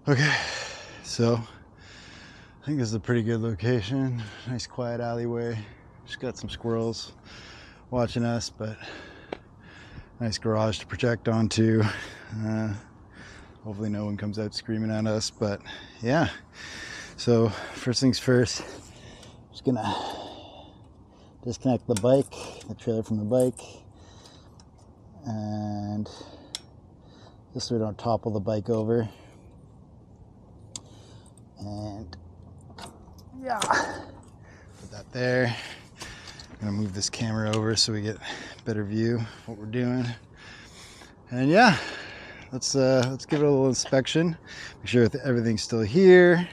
Okay, so I think this is a pretty good location. Nice quiet alleyway. Just got some squirrels watching us, but nice garage to project onto. Hopefully no one comes out screaming at us, but yeah. So first things first, just gonna disconnect the bike, the trailer from the bike, and just so we don't topple the bike over. And yeah, put that there. I'm gonna move this camera over so we get a better view of what we're doing. And yeah, let's give it a little inspection. Make sure that everything's still here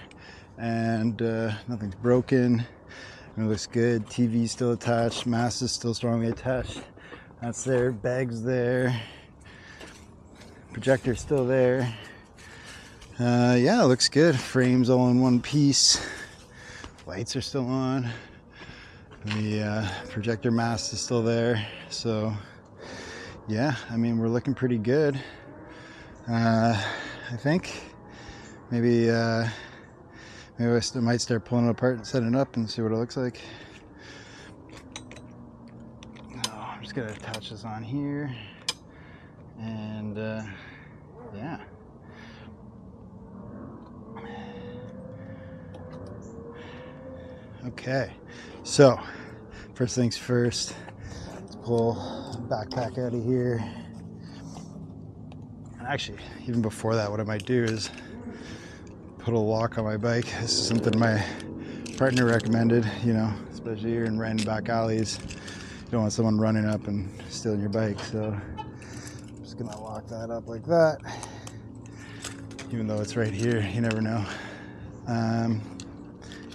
and nothing's broken. It looks good. TV's still attached. Mast is still strongly attached. That's there. Bag's there. Projector's still there. Yeah, it looks good. Frame's all in one piece. Lights are still on. The projector mast is still there. So yeah, I mean, we're looking pretty good. I think maybe I might start pulling it apart and setting it up and see what it looks like. I'm just gonna attach this on here, and yeah. Okay, so first things first, let's pull the backpack out of here. And actually, even before that, what I might do is put a lock on my bike. This is something my partner recommended, you know, especially here in random back alleys. You don't want someone running up and stealing your bike, so I'm just gonna lock that up like that. Even though it's right here, you never know.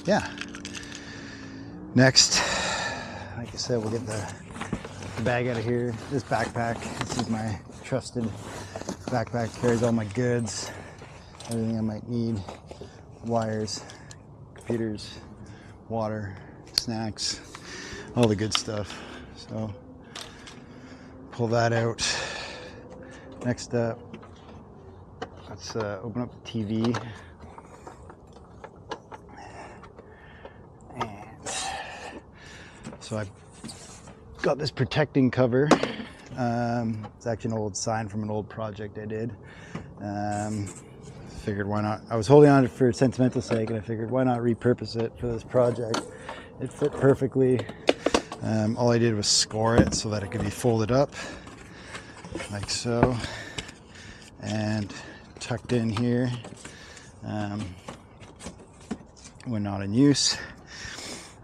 Yeah. Next, like I said, we'll get the bag out of here. This backpack, this is my trusted backpack, carries all my goods, everything I might need, wires, computers, water, snacks, all the good stuff. So pull that out. Next up, let's open up the TV. So I've got this protecting cover. It's actually an old sign from an old project I did. Figured why not? I was holding on to it for sentimental sake, and I figured why not repurpose it for this project. It fit perfectly. All I did was score it so that it could be folded up, like so, and tucked in here when not in use.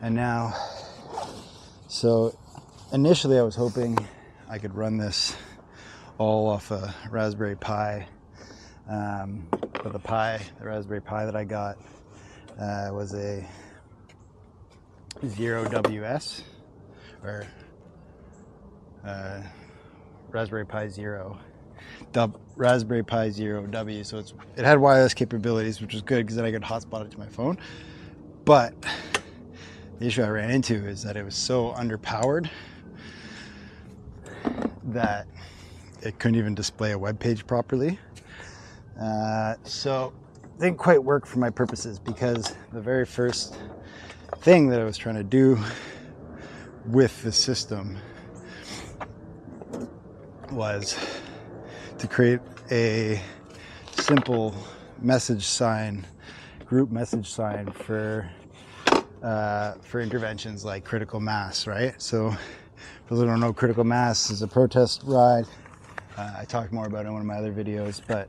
And now, so initially I was hoping I could run this all off a Raspberry Pi, but the Raspberry Pi that I got was a 0WS, or Raspberry Pi Zero, Raspberry Pi Zero W. So it had wireless capabilities, which was good because then I could hotspot it to my phone. But the issue I ran into is that it was so underpowered that it couldn't even display a web page properly. So it didn't quite work for my purposes, because the very first thing that I was trying to do with the system was to create a simple message sign, group message sign for interventions like critical mass, right? So for those who don't know, critical mass is a protest ride. I talked more about it in one of my other videos, but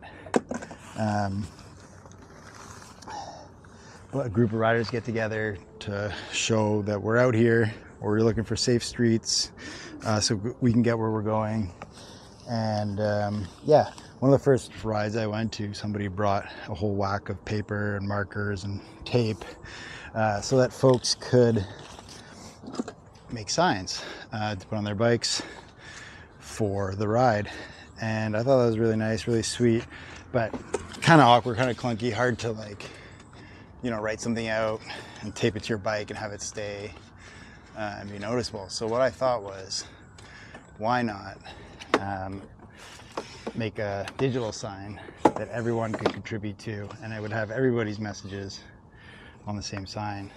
a group of riders get together to show that we're out here, or we're looking for safe streets, so we can get where we're going. And yeah, one of the first rides I went to, somebody brought a whole whack of paper and markers and tape, so that folks could make signs to put on their bikes for the ride. And I thought that was really nice, really sweet, but kind of awkward, kind of clunky, hard to, like, you know, write something out and tape it to your bike and have it stay and be noticeable. So what I thought was, why not make a digital sign that everyone could contribute to, and I would have everybody's messages on the same sign.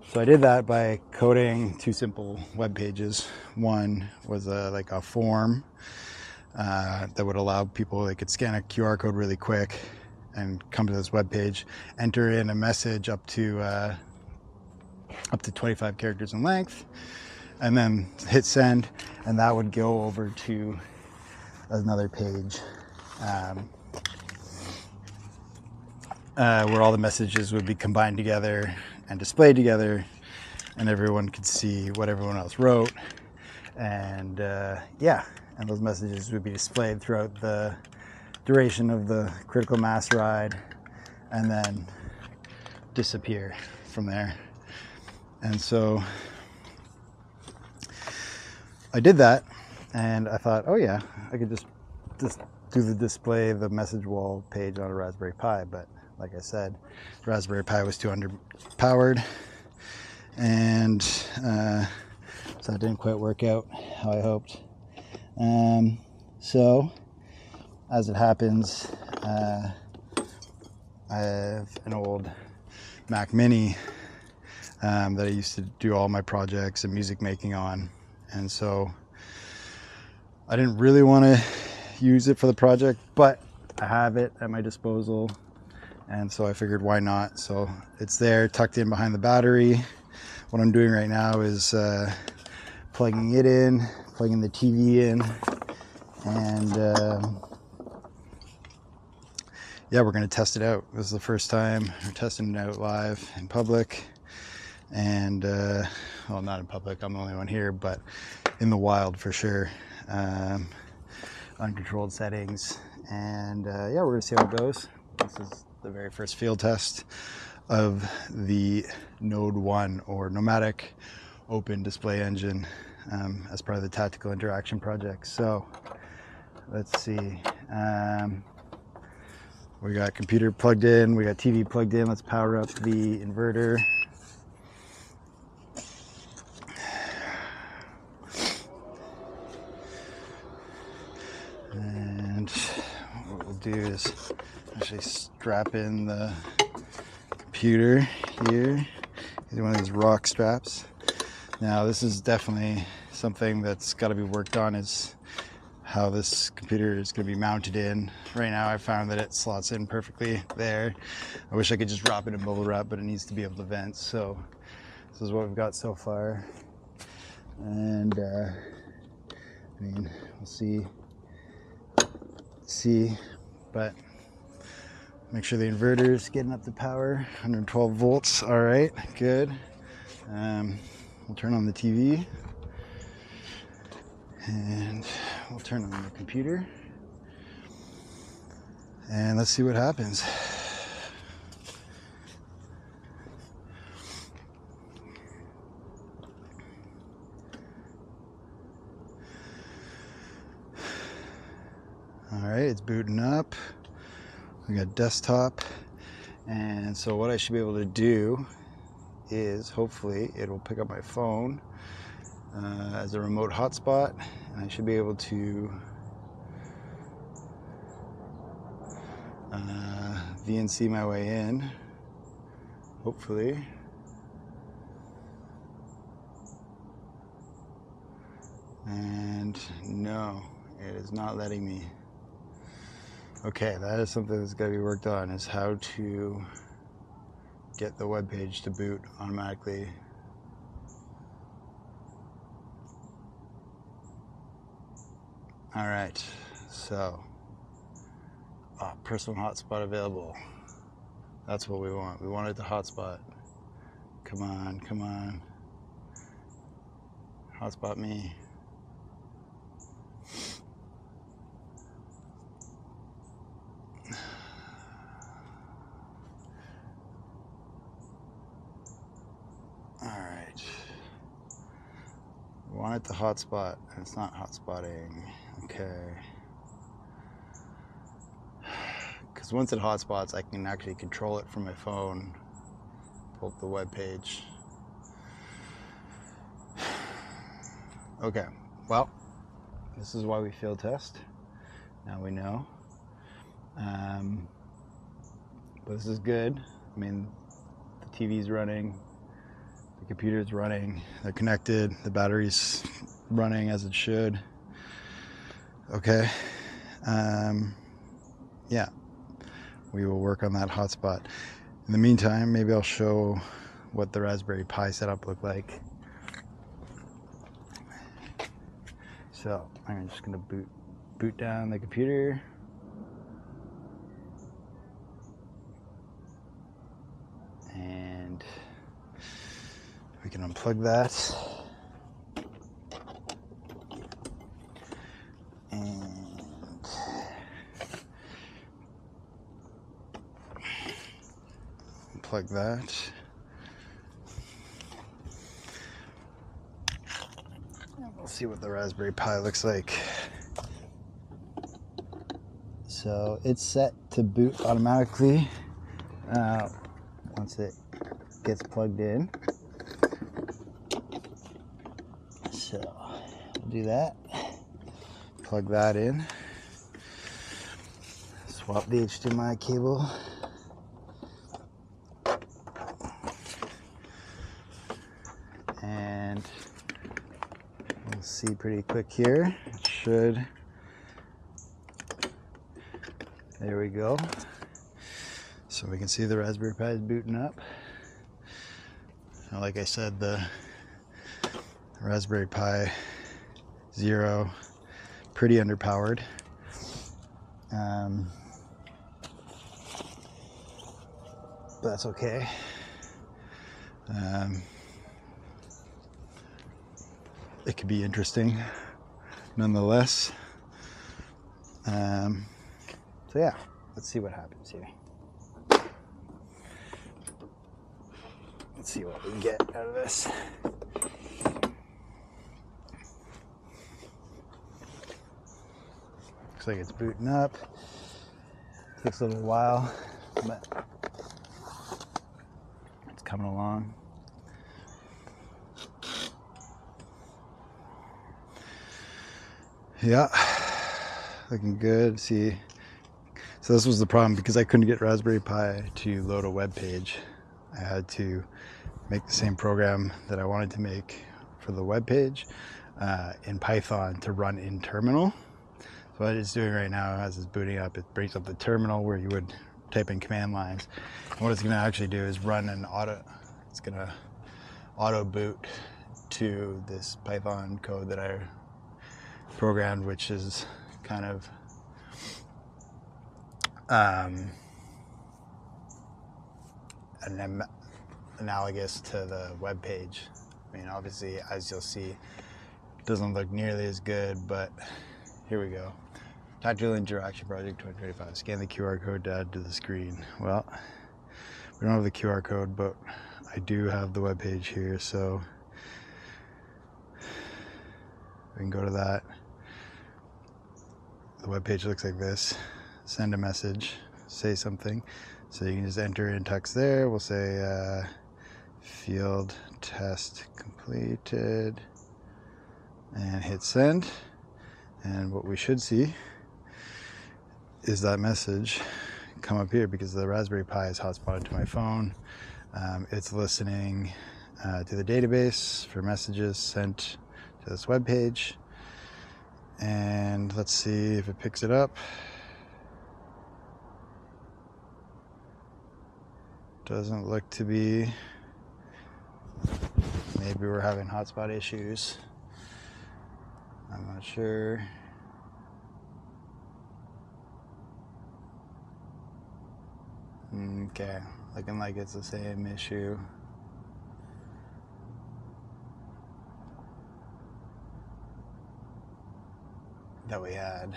So I did that by coding two simple web pages. One was like a form that would allow people, they could scan a QR code really quick and come to this web page, enter in a message up to 25 characters in length, and then hit send, and that would go over to another page where all the messages would be combined together and displayed together, and everyone could see what everyone else wrote. And yeah, and those messages would be displayed throughout the duration of the critical mass ride and then disappear from there. And so I did that, and I thought, oh yeah, I could just do the display, the message wall page on a Raspberry Pi. But like I said, Raspberry Pi was too underpowered, and so that didn't quite work out how I hoped. So as it happens, I have an old Mac Mini that I used to do all my projects and music making on, and so I didn't really want to use it for the project, but I have it at my disposal, and so I figured why not. So it's there tucked in behind the battery. What I'm doing right now is plugging it in, plugging the TV in, and yeah, we're going to test it out. This is the first time we're testing it out live in public, and well, not in public, I'm the only one here, but in the wild for sure. Uncontrolled settings, and yeah, we're gonna see how it goes. This is the very first field test of the NODE-1, or Nomadic Open Display Engine, as part of the Tactical Interaction project. So let's see, we got computer plugged in, we got TV plugged in. Let's power up the inverter. And what we'll do is actually strap in the computer here. Either one of these rock straps. Now this is definitely something that's got to be worked on, is how this computer is going to be mounted in. Right now I found that it slots in perfectly there. I wish I could just wrap it in bubble wrap, but it needs to be able to vent. So this is what we've got so far. And I mean, we'll see, but make sure the inverter is getting up the power. 112 volts. All right, good. We'll turn on the TV, and we'll turn on the computer, and let's see what happens. All right, it's booting up. We got desktop, and so what I should be able to do is hopefully it'll pick up my phone as a remote hotspot, and I should be able to VNC my way in, hopefully. And no, it is not letting me. Okay, that is something that's got to be worked on, is how to get the web page to boot automatically. All right, so personal hotspot available. That's what we want. We wanted the hotspot. Come on, come on. Hotspot me. Want it to hotspot, and it's not hotspotting. Okay. Because once it hotspots, I can actually control it from my phone. Pull up the web page. Okay. Well, this is why we field test. Now we know. But this is good. I mean, the TV's running, the computer's running, they're connected, the battery's running as it should. Okay. Yeah, we will work on that hotspot. In the meantime, maybe I'll show what the Raspberry Pi setup looked like. So I'm just gonna boot down the computer. And we can unplug that. And unplug that. And we'll see what the Raspberry Pi looks like. So it's set to boot automatically once it gets plugged in. So we'll do that. Plug that in. Swap the HDMI cable. And we'll see pretty quick here. It should. There we go. So we can see the Raspberry Pi is booting up. Now, like I said, the Raspberry Pi Zero, pretty underpowered. But that's okay. It could be interesting nonetheless. So yeah, let's see what happens here. Let's see what we can get out of this. Looks like it's booting up. Takes a little while, but it's coming along. Yeah, looking good. See, so this was the problem because I couldn't get Raspberry Pi to load a web page. I had to make the same program that I wanted to make for the web page in Python to run in terminal. So what it's doing right now as it's booting up, it brings up the terminal where you would type in command lines. And what it's going to actually do is run an it's going to auto boot to this Python code that I programmed, which is kind of analogous to the web page. I mean, obviously, as you'll see, it doesn't look nearly as good, but here we go. Tactile Interaction Project 2025. Scan the QR code to add to the screen. Well, we don't have the QR code, but I do have the web page here, so we can go to that. The web page looks like this. Send a message, say something. So you can just enter in text there. We'll say field test completed and hit send. And what we should see is that message come up here because the Raspberry Pi is hotspotted to my phone. It's listening to the database for messages sent to this web page. And let's see if it picks it up. Doesn't look to be. Maybe we're having hotspot issues. I'm not sure. Okay, looking like it's the same issue. That we had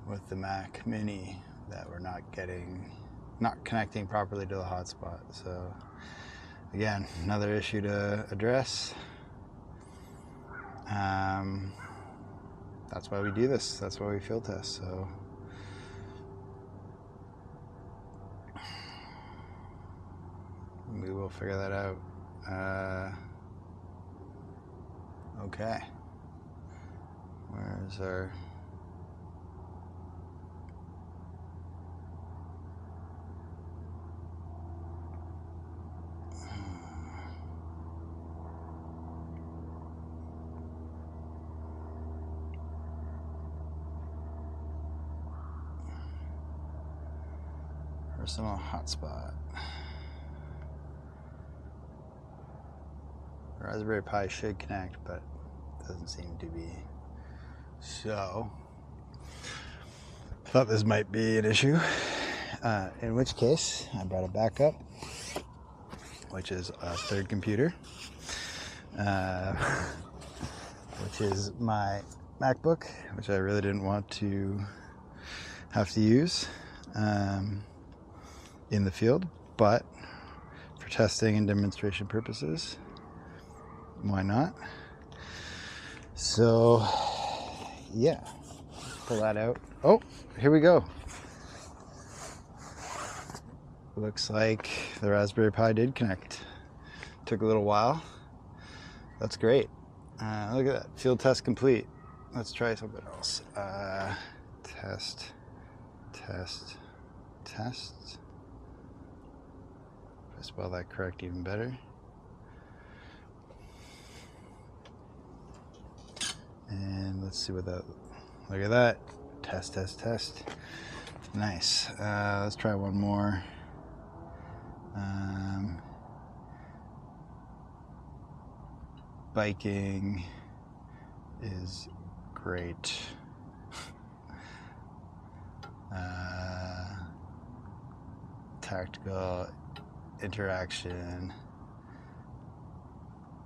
with the Mac Mini, that we're not connecting properly to the hotspot. So again, another issue to address. That's why we do this. That's why we field test. So we will figure that out. Okay. Where's our... Personal hotspot. Raspberry Pi should connect, but doesn't seem to be. So, thought this might be an issue. In which case, I brought it back up, which is a third computer, which is my MacBook, which I really didn't want to have to use in the field, but for testing and demonstration purposes, why not? So, yeah, pull that out. Oh, here we go. Looks like the Raspberry Pi did connect. Took a little while. That's great. Look at that. Field test complete. Let's try something else. Test. If I spell that correct, even better. And let's see what that, look at that. Test. Nice. Let's try one more. Biking is great. Tactical interaction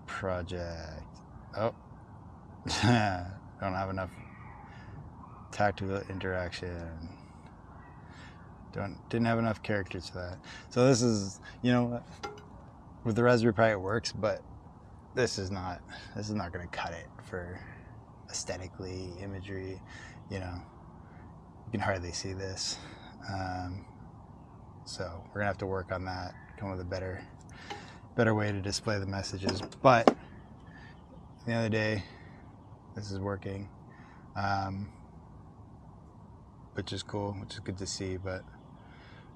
project. Oh, don't have enough tactical interaction. Didn't have enough characters for that. So this is, you know, with the Raspberry Pi it works, but this is not going to cut it for aesthetically, imagery. You know, you can hardly see this. So we're gonna have to work on that, come up with a better way to display the messages. But at the end of the day, this is working, which is cool, which is good to see. But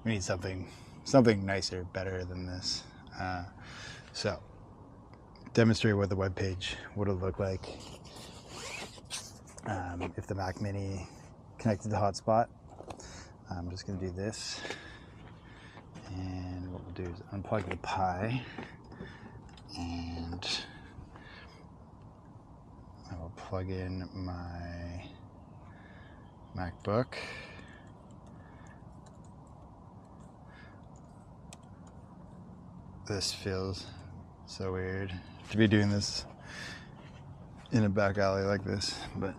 we need something nicer, better than this. So demonstrate what the web page would have looked like if the Mac Mini connected to hotspot. I'm just going to do this, and what we'll do is unplug the Pi, and I will plug in my MacBook. This feels so weird to be doing this in a back alley like this, but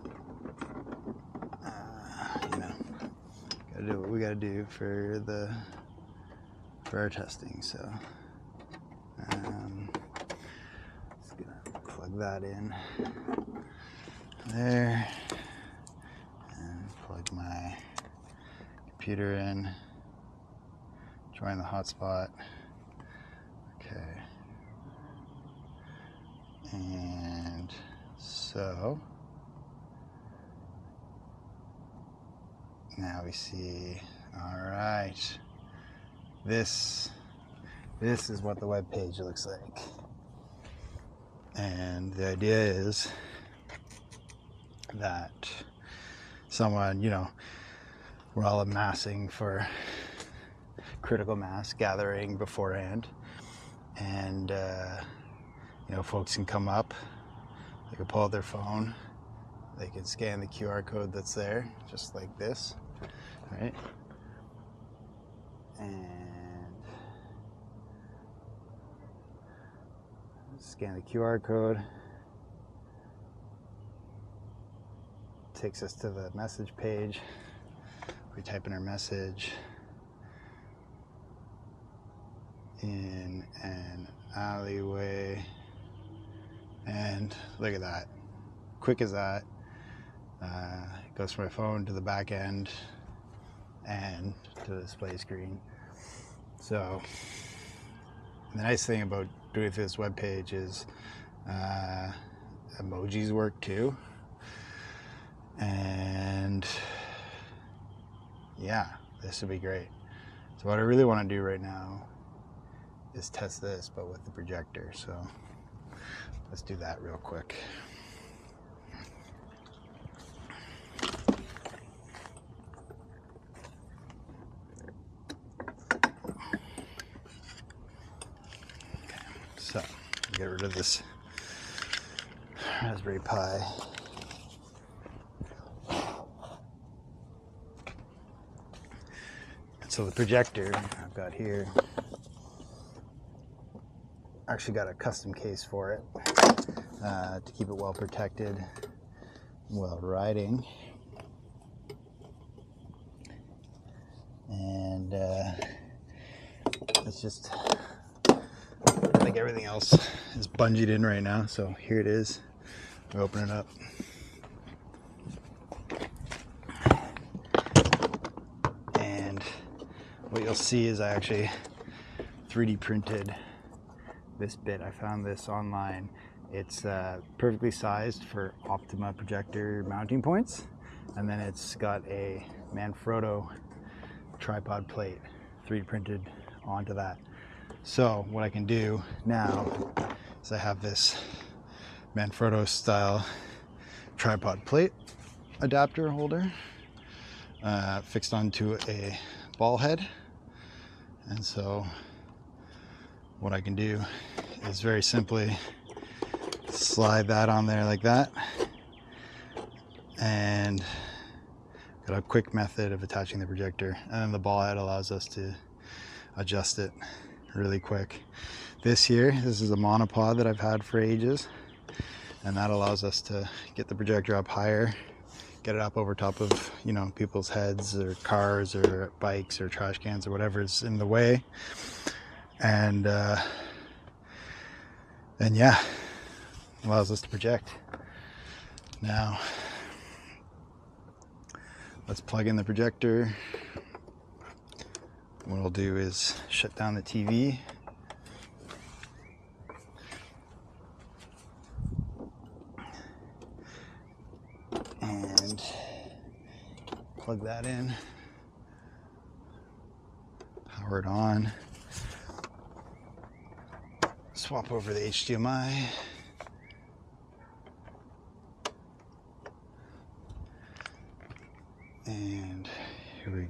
you know, gotta do what we gotta do for our testing. So just gonna plug that in there and plug my computer in, join the hotspot. Okay, and so now we see, all right, this is what the web page looks like. And the idea is that someone, you know, we're all amassing for critical mass gathering beforehand, and you know, folks can come up, they can pull out their phone, they can scan the QR code that's there, just like this, right? And scan the QR code, takes us to the message page. We type in our message in an alleyway, and look at that, quick as that. It goes from my phone to the back end and to the display screen. So the nice thing about doing this web page is emojis work too. And yeah, this would be great. So what I really want to do right now is test this, but with the projector. So let's do that real quick. Okay, so get rid of this Raspberry Pi. So the projector I've got here, I actually got a custom case for it to keep it well protected while riding. And it's just like everything else is bungeed in right now. So here it is. We open it up. And what you'll see is I actually 3D printed this bit. I found this online. It's perfectly sized for Optima projector mounting points. And then it's got a Manfrotto tripod plate 3D printed onto that. So what I can do now is I have this Manfrotto style tripod plate adapter holder fixed onto a ball head. And so what I can do is very simply slide that on there like that, and got a quick method of attaching the projector, and then the ball head allows us to adjust it really quick. This is a monopod that I've had for ages, and that allows us to get the projector up higher, get it up over top of, you know, people's heads or cars or bikes or trash cans or whatever is in the way. And yeah, allows us to project. Now let's plug in the projector. What I'll do is shut down the TV. And plug that in. Power it on. Swap over the HDMI. And here we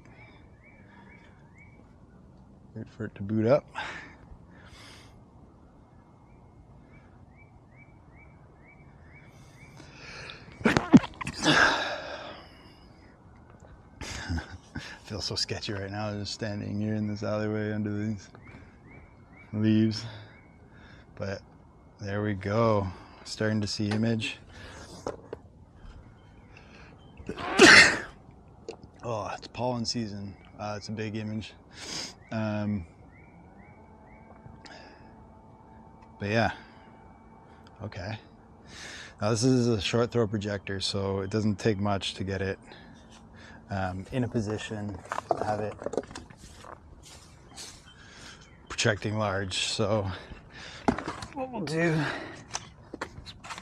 wait for it to boot up. I feel so sketchy right now, just standing here in this alleyway under these leaves. But there we go. Starting to see image. Oh, it's pollen season. It's a big image. But yeah, okay. Now this is a short throw projector, so it doesn't take much to get it in a position to have it projecting large. So what we'll do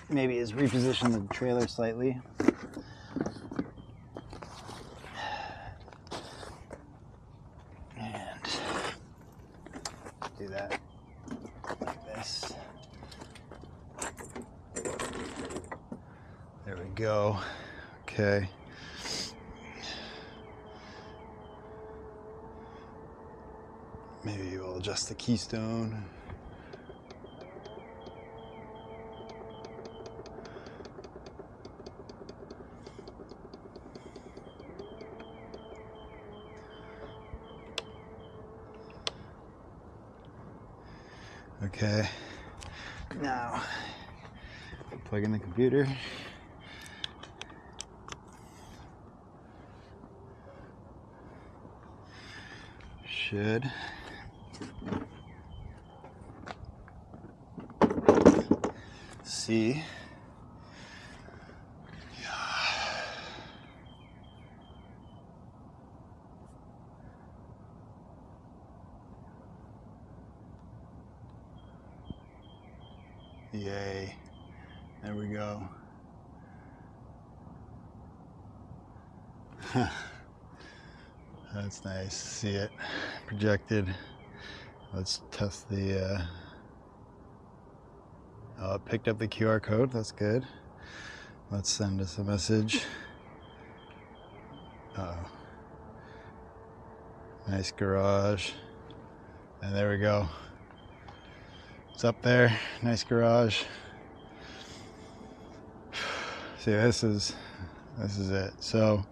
maybe is reposition the trailer slightly. And do that like this. There we go. Okay. Maybe we'll adjust the keystone. Okay. Now, plug in the computer. Should see. Yay. There we go. That's nice. See it projected. Let's test the. Oh, it picked up the QR code. That's good. Let's send us a message. Uh-oh. Nice garage. And there we go. It's up there. Nice garage. See, this is it. So,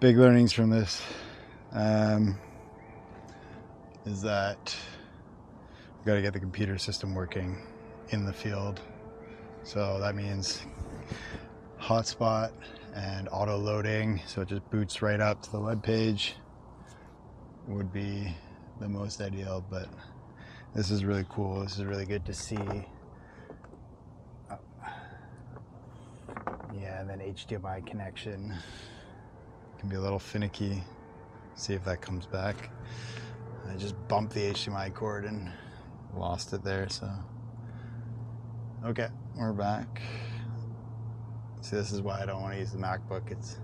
big learnings from this is that we've got to get the computer system working in the field. So that means hotspot and auto loading, so it just boots right up to the web page would be the most ideal, but this is really cool. This is really good to see. Yeah, and then HDMI connection can be a little finicky. See if that comes back. I just bumped the HDMI cord and lost it there, so. Okay, we're back. See, this is why I don't want to use the MacBook. It's,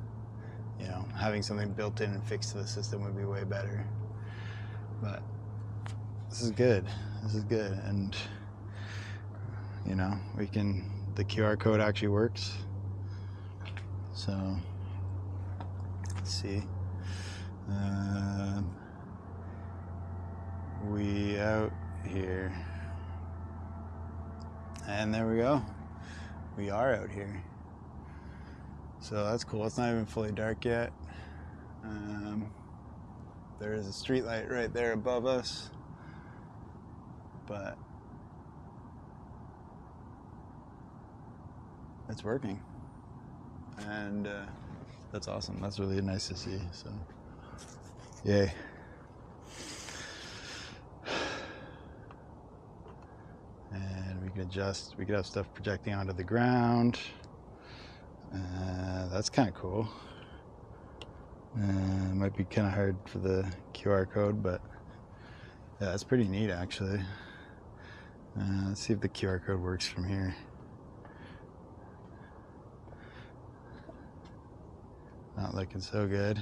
you know, having something built in and fixed to the system would be way better. But this is good. This is good. And, you know, the QR code actually works. So, let's see. We out here. And there we go. We are out here. So that's cool. It's not even fully dark yet. There is a street light right there above us, but it's working. And that's awesome. That's really nice to see. So, yay. And we can adjust. We could have stuff projecting onto the ground. That's kind of cool. It might be kind of hard for the QR code, but yeah, that's pretty neat actually. Let's see if the QR code works from here. Not looking so good.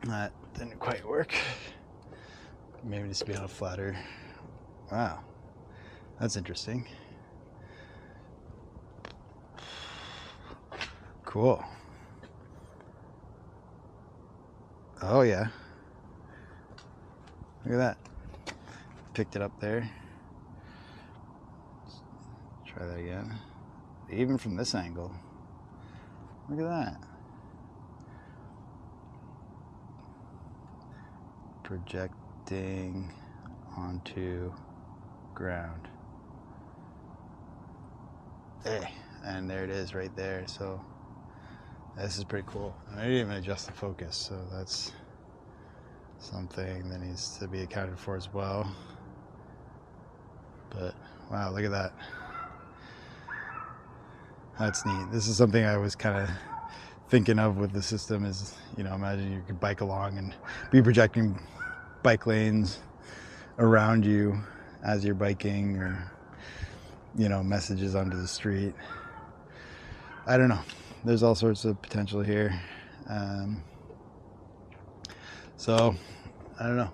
That didn't quite work. Maybe just be on a flatter. Wow, that's interesting. Cool. Oh yeah. Look at that. Picked it up there. Let's try that again. Even from this angle. Look at that. Projecting onto ground. Hey, and there it is right there. So this is pretty cool. I didn't even adjust the focus, so that's something that needs to be accounted for as well. But wow, look at that. That's neat. This is something I was kind of thinking of with the system is, you know, imagine you could bike along and be projecting bike lanes around you as you're biking, or, you know, messages onto the street. I don't know. There's all sorts of potential here. So, I don't know.